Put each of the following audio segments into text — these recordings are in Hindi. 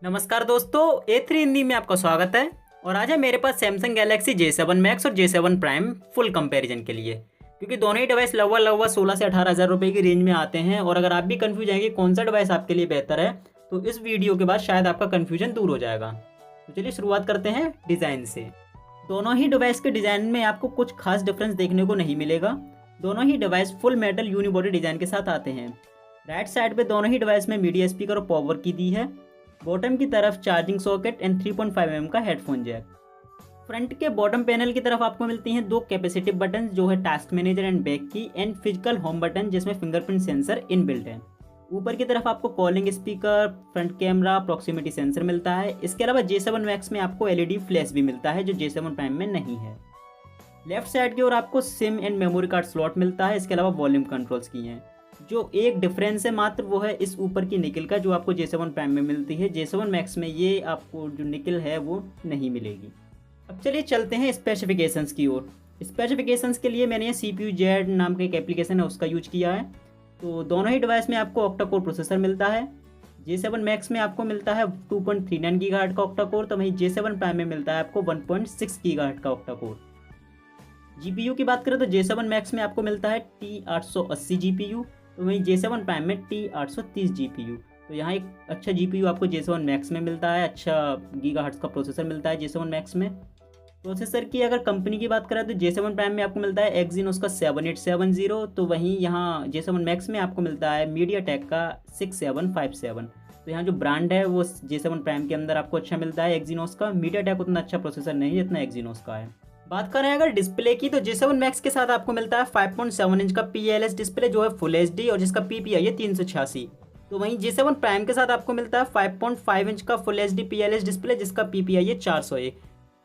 नमस्कार दोस्तों, A3 हिंदी में आपका स्वागत है। और आज है मेरे पास सैमसंग गैलेक्सी J7 मैक्स और J7 प्राइम फुल कंपैरिजन के लिए, क्योंकि दोनों ही डिवाइस लगभग 16 से 18 हज़ार रुपये की रेंज में आते हैं। और अगर आप भी कंफ्यूज हैं कि कौन सा डिवाइस आपके लिए बेहतर है, तो इस वीडियो के बाद शायद आपका कन्फ्यूजन दूर हो जाएगा। तो चलिए शुरुआत करते हैं डिज़ाइन से। दोनों ही डिवाइस के डिज़ाइन में आपको कुछ खास डिफरेंस देखने को नहीं मिलेगा। दोनों ही device full metal unibody design के साथ आते हैं। राइट साइड पे दोनों ही डिवाइस में मीडिया स्पीकर और पावर की दी है। बॉटम की तरफ चार्जिंग सॉकेट एंड 3.5 mm का हेडफोन जैक। फ्रंट के बॉटम पैनल की तरफ आपको मिलती हैं दो कैपेसिटिव बटन, जो है टास्क मैनेजर एंड बैक की एंड फिजिकल होम बटन, जिसमें फिंगरप्रिंट सेंसर इनबिल्ट है। ऊपर की तरफ आपको calling speaker, front camera, proximity sensor मिलता है। इसके अलावा J7 मैक्स में आपको LED फ्लैश भी मिलता है, जो J7 प्राइम में नहीं है। लेफ्ट साइड की ओर आपको SIM and memory card slot मिलता है। इसके अलावा वॉल्यूम कंट्रोल्स की हैं। जो एक डिफरेंस है मात्र, वो है इस ऊपर की निकल का, जो आपको J7 प्राइम में मिलती है। J7 मैक्स में ये आपको जो निकल है वो नहीं मिलेगी। अब चलिए चलते हैं स्पेसिफिकेशंस की ओर। स्पेसिफिकेशंस के लिए मैंने ये CPU Z नाम का एक एप्लीकेशन है, उसका यूज किया है। तो दोनों ही डिवाइस में आपको ऑक्टा कोर प्रोसेसर मिलता है। J7 मैक्स में आपको मिलता है 2.39 गीगाहर्ट्ज़ का ऑक्टा कोर, तो वहीं J7 प्राइम में मिलता है आपको 1.6 गीगाहर्ट्ज़ का ऑक्टा कोर। GPU की बात करें तो J7 मैक्स में आपको मिलता है T880 GPU, तो वहीं J7 प्राइम में T830 GPU। तो यहाँ एक अच्छा GPU आपको J7 मैक्स में मिलता है, अच्छा गीगाहर्ट्ज़ का प्रोसेसर मिलता है J7 मैक्स में। प्रोसेसर की अगर कंपनी की बात करें तो J7 प्राइम में आपको मिलता है Exynos का 7870, तो वहीं यहाँ J7 मैक्स में आपको मिलता है MediaTek का 6757। तो यहाँ जो ब्रांड है वो J7 प्राइम के अंदर आपको अच्छा मिलता है Exynos का। MediaTek उतना अच्छा प्रोसेसर नहीं है जितना Exynos का है। बात करें अगर डिस्प्ले की, तो J7 मैक्स के साथ आपको मिलता है 5.7 इंच का PLS डिस्प्ले, जो है फुल HD और जिसका PPI है 386। तो वहीं J7 प्राइम के साथ आपको मिलता है 5.5 इंच का फुल HD PLS डिस्प्ले, जिसका PPI है 401।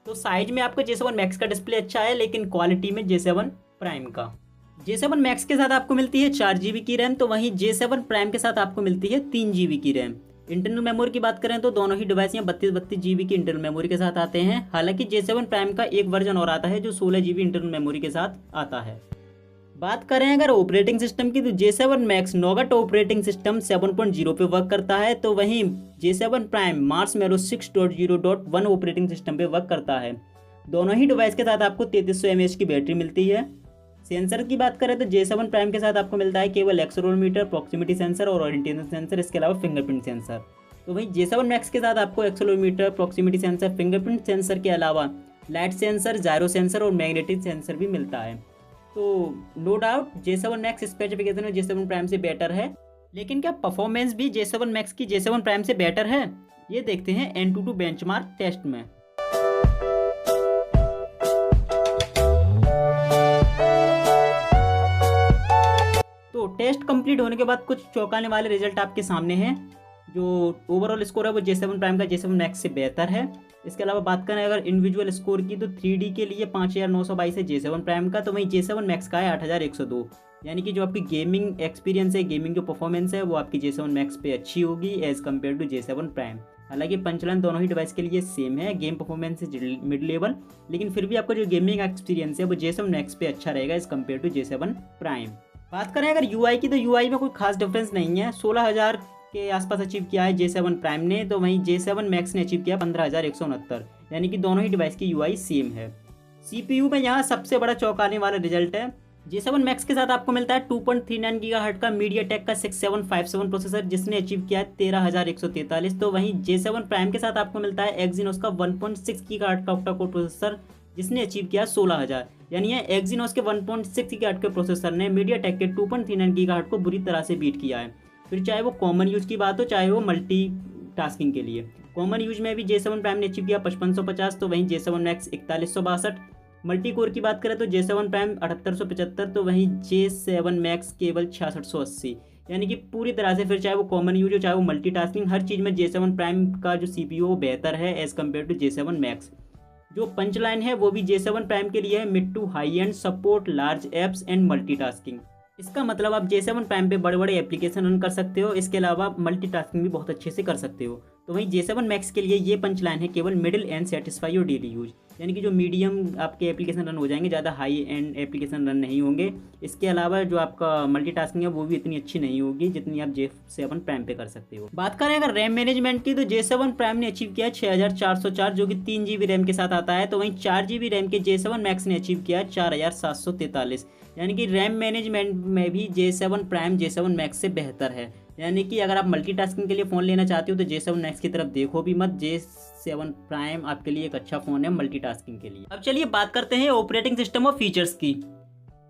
तो साइज में आपको J7 मैक्स का डिस्प्ले अच्छा है, लेकिन क्वालिटी में J7 प्राइम का। J7 मैक्स के साथ आपको मिलती है 4 GB की रैम, तो वहीं J7 प्राइम के साथ आपको मिलती है 3 GB की रैम। इंटरनल मेमोरी की बात करें तो दोनों ही डिवाइस यहाँ 32 GB की इंटरनल मेमोरी के साथ आते हैं। हालांकि J7 प्राइम का एक वर्जन और आता है जो 16 GB इंटरनल मेमोरी के साथ आता है। बात करें अगर ऑपरेटिंग सिस्टम की, तो J7 max nougat operating system 7.0 पे वर्क करता है, तो वहीं J7 prime Marshmallow 6.0.1 operating system पे वर्क करता है। दोनों ही डिवाइस के साथ आपको 3300 mAh की बैटरी मिलती है। सेंसर की बात करें तो J7 प्राइम के साथ आपको मिलता है केवल एक्सेलेरोमीटर, प्रॉक्सिमिटी सेंसर और ओरिएंटेशन सेंसर, इसके अलावा फिंगरप्रिंट सेंसर। तो वहीं J7 मैक्स के साथ आपको accelerometer, proximity sensor, fingerprint sensor के अलावा लाइट सेंसर, जायरो सेंसर और मैग्नेटिक सेंसर भी मिलता है। तो no doubt J7 max specification में J7 प्राइम से बेटर है, लेकिन क्या परफॉर्मेंस भी J7 मैक्स की J7 प्राइम से बेटर है? ये देखते हैं AnTuTu बेंचमार्क टेस्ट में। तो टेस्ट कंप्लीट होने के बाद कुछ चौंकाने वाले रिजल्ट आपके सामने हैं। जो ओवरऑल स्कोर है वो J7 प्राइम का J7 मैक्स से बेहतर है। इसके अलावा बात करें अगर इंडिविजुअल स्कोर की, तो 3D के लिए 5922 है J7 प्राइम का, तो वहीं J7 मैक्स का है 8102। यानी कि जो आपकी गेमिंग एक्सपीरियंस है, गेमिंग जो परफॉर्मेंस है, वो आपकी J7 मैक्स पे अच्छी होगी as compare to J7 prime. हालांकि पंचलाइन दोनों ही डिवाइस के लिए सेम है, game performance is mid level, लेकिन फिर भी आपका जो गेमिंग एक्सपीरियंस है वो J7 मैक्स पे अच्छा रहेगा as compare to J7 prime. बात करें अगर UI की, तो UI में कोई खास डिफरेंस नहीं है। 16,000 के आसपास अचीव किया है J7 प्राइम ने, तो वहीं J7 मैक्स ने अचीव किया 15,169। यानी कि दोनों ही डिवाइस की UI सेम है। CPU में यहाँ सबसे बड़ा चौंकाने वाला रिजल्ट है। J7 मैक्स के साथ आपको मिलता है 2.39 गीगाहर्ट्ज़ का MediaTek का 6757 प्रोसेसर, जिसने अचीव किया है 13,143। तो वहीं J7 प्राइम के साथ आपको मिलता है Exynos का 1.6 गीगाहर्ट्ज़ का ऑक्टा कोर प्रोसेसर, जिसने अचीव किया 16,000। यानी ये Exynos के 1.6 गीगाहर्ट्ज़ के प्रोसेसर ने MediaTek के 2.39 गीगाहर्ट्ज़ को बुरी तरह से बीट किया है। फिर चाहे वो कॉमन यूज की बात हो, चाहे वो मल्टी टास्किंग के लिए। कॉमन यूज में भी J7 प्राइम ने अचीव किया 5550, तो वहीं J7 मैक्स 4162। मल्टी कोर की बात करें तो J7 प्राइम 7875, तो वहीं J7 मैक्स केवल 6680। यानी कि पूरी तरह से फिर चाहे वो कॉमन यूज हो, चाहे वो मल्टी टास्किंग, हर चीज़ में J7 प्राइम का जो CPU वो बेहतर है as compare to J7 max. जो पंच लाइन है वो भी J7 प्राइम के लिए है mid to high end, support large apps and multitasking. इसका मतलब आप J7 प्राइम पे बड़े बड़े एप्लीकेशन रन कर सकते हो। इसके अलावा आप मल्टीटास्किंग भी बहुत अच्छे से कर सकते हो। तो वहीं J7 मैक्स के लिए ये पंच लाइन है, केवल middle and satisfy your daily use, यानी कि जो मीडियम आपके एप्लीकेशन रन हो जाएंगे, ज़्यादा हाई एंड एप्लीकेशन रन नहीं होंगे। इसके अलावा जो आपका मल्टीटास्किंग है वो भी इतनी अच्छी नहीं होगी जितनी आप J7 प्राइम पे कर सकते हो। बात करें अगर रैम मैनेजमेंट की, तो J7 प्राइम ने अचीव किया 6404, जो कि 3 GB रैम के साथ आता है। तो वहीं 4 GB रैम के J7 मैक्स ने अचीव किया 4743, यानी कि रैम मैनेजमेंट में भी J7 प्राइम J7 मैक्स से बेहतर है। यानी कि अगर आप मल्टीटास्किंग के लिए फ़ोन लेना चाहते हो तो J7 मैक्स की तरफ देखो भी मत, J7 प्राइम आपके लिए एक अच्छा फ़ोन है मल्टीटास्किंग के लिए। अब चलिए बात करते हैं ऑपरेटिंग सिस्टम और फीचर्स की।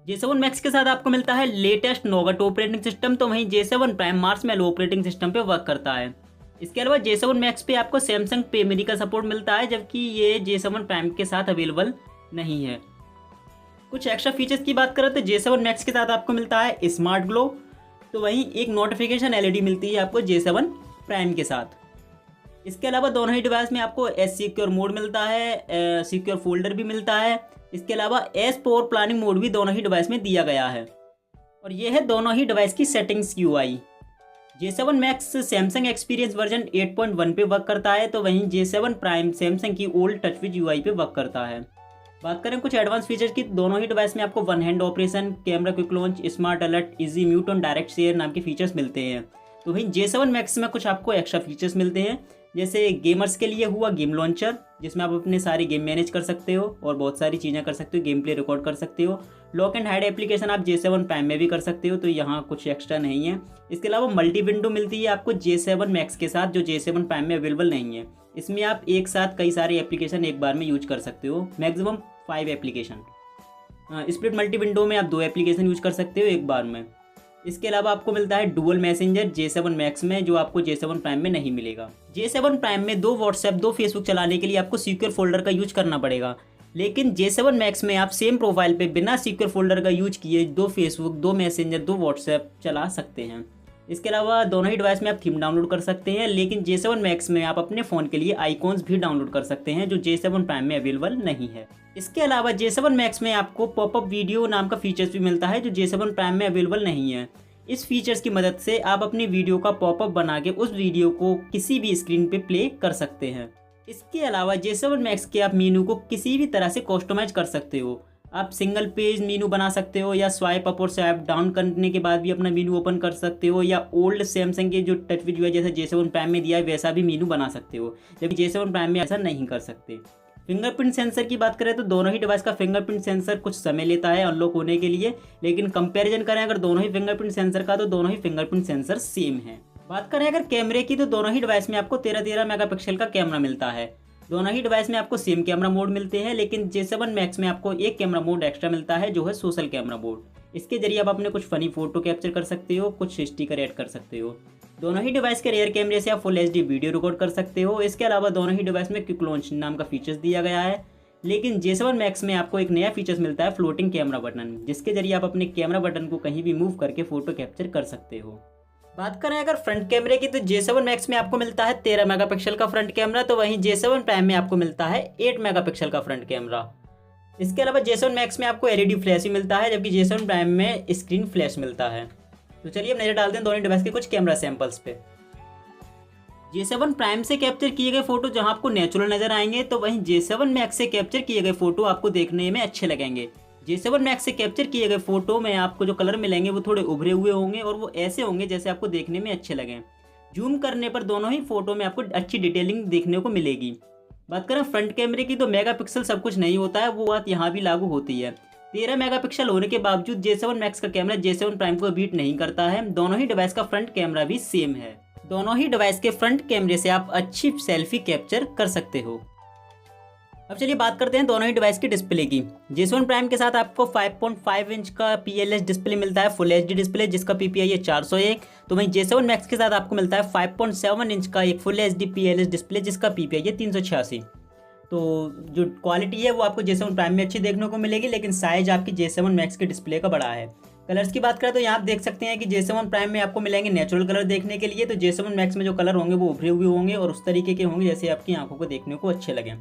J7 मैक्स के साथ आपको मिलता है लेटेस्ट नोगट ऑपरेटिंग सिस्टम, तो वहीं J7 prime Marshmallow operating system पे वर्क करता है। इसके अलावा J7 मैक्स पे आपको सैमसंग पे मेमोरी का सपोर्ट मिलता है, जबकि ये J7 प्राइम के साथ अवेलेबल नहीं है। कुछ एक्स्ट्रा फीचर्स की बात करें तो J7 मैक्स के साथ आपको मिलता है स्मार्ट ग्लो, तो वहीं एक नोटिफिकेशन LED मिलती है आपको J7 प्राइम के साथ। इसके अलावा दोनों ही डिवाइस में आपको एस सिक्योर मोड मिलता है, सिक्योर फोल्डर भी मिलता है। इसके अलावा एस पावर प्लानिंग मोड भी दोनों ही डिवाइस में दिया गया है। और ये है दोनों ही डिवाइस की settings UI। J7 max Samsung experience version 8.1 पे वर्क करता है, तो वहीं J7 प्राइम सैमसंग की ओल्ड टच विद UI पे वर्क करता है। बात करें कुछ एडवांस फीचर्स की, दोनों ही डिवाइस में आपको one hand operation, camera quick launch, smart alert, easy mute और डायरेक्ट शेयर नाम के फीचर्स मिलते हैं। तो वहीं J7 मैक्स में कुछ आपको एक्स्ट्रा फीचर्स मिलते हैं, जैसे गेमर्स के लिए हुआ गेम लॉन्चर, जिसमें आप अपने सारे गेम मैनेज कर सकते हो और बहुत सारी चीज़ें कर सकते हो, गेम प्ले रिकॉर्ड कर सकते हो। लॉक एंड हाइड एप्लीकेशन आप J7 प्राइम में भी कर सकते हो, तो यहाँ कुछ एक्स्ट्रा नहीं है। इसके अलावा मल्टी विंडो मिलती है आपको J7 मैक्स के साथ, जो J7 प्राइम में अवेलेबल नहीं है। इसमें आप एक साथ कई सारे एप्लीकेशन एक बार में यूज कर सकते हो, maximum 5 application. Split multi window में आप 2 एप्लीकेशन यूज कर सकते हो एक बार में। इसके अलावा आपको मिलता है डुअल मैसेंजर J7 मैक्स में, जो आपको J7 प्राइम में नहीं मिलेगा। J7 प्राइम में 2 व्हाट्सएप 2 फेसबुक चलाने के लिए आपको सिक्योर फोल्डर का यूज करना पड़ेगा, लेकिन J7 मैक्स में आप सेम प्रोफाइल पे बिना सिक्योर फोल्डर का यूज किए 2 फेसबुक 2 मैसेंजर 2 व्हाट्सएप चला सकते हैं। इसके अलावा दोनों ही डिवाइस में आप थीम डाउनलोड कर सकते हैं, लेकिन J7 मैक्स में आप अपने फ़ोन के लिए आइकॉन्स भी डाउनलोड कर सकते हैं, जो J7 प्राइम में अवेलेबल नहीं है। इसके अलावा J7 मैक्स में आपको पॉपअप वीडियो नाम का फीचर्स भी मिलता है, जो J7 प्राइम में अवेलेबल नहीं है। इस फीचर्स की मदद से आप अपनी वीडियो का पॉपअप बना के उस वीडियो को किसी भी स्क्रीन पे प्ले कर सकते हैं। इसके अलावा J7 मैक्स के आप मेनू को किसी भी तरह से कस्टमाइज कर सकते हो। आप सिंगल पेज मेनू बना सकते हो, या स्वाइप अप और स्वाइप डाउन करने के बाद भी अपना मेनू ओपन कर सकते हो, या ओल्ड सैमसंग के जो टच विद UI जैसे J7 प्राइम में दिया है वैसा भी मेनू बना सकते हो, जबकि J7 प्राइम में ऐसा नहीं कर सकते। फिंगरप्रिंट सेंसर की बात करें तो दोनों ही डिवाइस का फिंगरप्रिंट सेंसर कुछ समय लेता है अनलॉक होने के लिए, लेकिन कंपैरिजन करें अगर दोनों ही फिंगरप्रिंट सेंसर का, तो दोनों ही फिंगरप्रिंट सेंसर सेम है। बात करें अगर कैमरे की, तो दोनों ही डिवाइस में आपको 13 मेगापिक्सल का कैमरा मिलता है। दोनों ही डिवाइस में आपको सेम कैमरा मोड मिलते हैं, लेकिन J7 मैक्स में आपको एक कैमरा मोड एक्स्ट्रा मिलता है, जो है सोशल कैमरा मोड। इसके जरिए आप अपने कुछ फनी फोटो कैप्चर कर सकते हो, कुछ स्टिकर ऐड कर सकते हो। दोनों ही डिवाइस के रेयर कैमरे से आप फुल HD वीडियो रिकॉर्ड कर सकते हो। इसके अलावा दोनों ही डिवाइस में क्विक लॉन्च नाम का फीचर्स दिया गया है, लेकिन J7 मैक्स में आपको एक नया फीचर्स मिलता है, फ्लोटिंग कैमरा बटन, जिसके जरिए आप अपने कैमरा बटन को कहीं भी मूव करके फोटो कैप्चर कर सकते हो। बात करें अगर फ्रंट कैमरे की, तो J7 मैक्स में आपको मिलता है 13 मेगापिक्सल का फ्रंट कैमरा, तो वहीं J7 प्राइम में आपको मिलता है 8 मेगापिक्सल का फ्रंट कैमरा। इसके अलावा J7 मैक्स में आपको LED फ्लैश ही मिलता है, जबकि J7 प्राइम में स्क्रीन फ्लैश मिलता है। तो चलिए अब नजर डालते हैं दोनों डिवाइस के कुछ कैमरा सैंपल्स पे। J7 प्राइम से कैप्चर किए गए फोटो जहां आपको नेचुरल नजर आएंगे, तो वहीं J7 मैक्स से कैप्चर किए गए फोटो आपको देखने में अच्छे लगेंगे। J7 मैक्स से कैप्चर किए गए फोटो में आपको जो कलर मिलेंगे वो थोड़े उभरे हुए होंगे, और वो ऐसे होंगे जैसे आपको देखने में अच्छे लगें। जूम करने पर दोनों ही फोटो में आपको अच्छी डिटेलिंग देखने को मिलेगी। बात करें फ्रंट कैमरे की, तो मेगापिक्सल सब कुछ नहीं होता है, वो बात यहाँ भी लागू होती है। 13 मेगापिक्सल होने के बावजूद J7 मैक्स का कैमरा J7 प्राइम को बीट नहीं करता है। दोनों ही डिवाइस का फ्रंट कैमरा भी सेम है। दोनों ही डिवाइस के फ्रंट कैमरे से आप अच्छी सेल्फी कैप्चर कर सकते हो। अब चलिए बात करते हैं दोनों ही डिवाइस की डिस्प्ले की। J7 प्राइम के साथ आपको 5.5 इंच का PLS डिस्प्ले मिलता है, फुल HD डिस्प्ले, जिसका PPI है 401। तो वहीं J7 मैक्स के साथ आपको मिलता है 5.7 इंच का एक फुल HD PLS डिस्प्ले, जिसका PPI है 386। तो जो क्वालिटी है वो आपको J7 प्राइम में अच्छी देखने को मिलेगी, लेकिन साइज आपकी J7 मैक्स के डिस्प्ले का बड़ा है। कलर्स की बात करें तो यहाँ आप देख सकते हैं कि J7 प्राइम में आपको मिलेंगे नेचुरल कलर देखने के लिए, तो J7 मैक्स में जो कलर होंगे वो उभरे हुए होंगे और उस तरीके के होंगे जैसे आपकी आंखों को देखने को अच्छे लगें।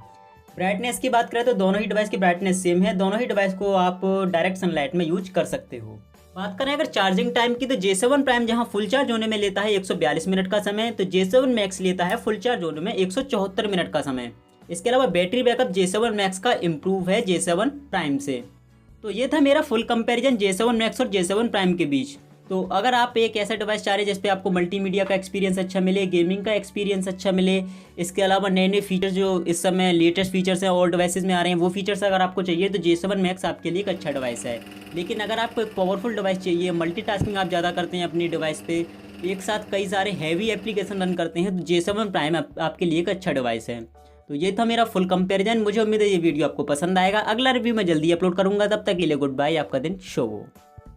ब्राइटनेस की बात करें तो दोनों ही डिवाइस की ब्राइटनेस सेम है। दोनों ही डिवाइस को आप डायरेक्ट सनलाइट में यूज कर सकते हो। बात करें अगर चार्जिंग टाइम की, तो J7 प्राइम जहां फुल चार्ज होने में लेता है 142 मिनट का समय, तो J7 मैक्स लेता है फुल चार्ज होने में 174 मिनट का समय। इसके अलावा बैटरी बैकअप J7 मैक्स का इम्प्रूव है J7 प्राइम से। तो ये था मेरा फुल कंपैरिजन J7 मैक्स और J7 प्राइम के बीच। तो अगर आप एक ऐसा डिवाइस चाह रहे हैं जिस पे आपको मल्टीमीडिया का एक्सपीरियंस अच्छा मिले, गेमिंग का एक्सपीरियंस अच्छा मिले, इसके अलावा नए नए फीचर्स जो इस समय लेटेस्ट फीचर्स हैं और डिवाइसेस में आ रहे हैं वो फीचर्स अगर आपको चाहिए, तो J7 मैक्स आपके लिए एक अच्छा डिवाइस है। लेकिन अगर आपको एक पावरफुल डिवाइस चाहिए, मल्टीटास्किंग आप ज़्यादा करते हैं अपनी डिवाइस पे, एक साथ कई सारे हैवी एप्लीकेशन रन करते हैं, तो J7 प्राइम आपके लिए एक अच्छा डिवाइस है। तो ये था मेरा फुल कंपैरिजन। मुझे उम्मीद है ये वीडियो आपको पसंद आएगा। अगला रिव्यू मैं जल्दी अपलोड करूंगा, तब तक के लिए गुड बाय, आपका दिन शुभ हो।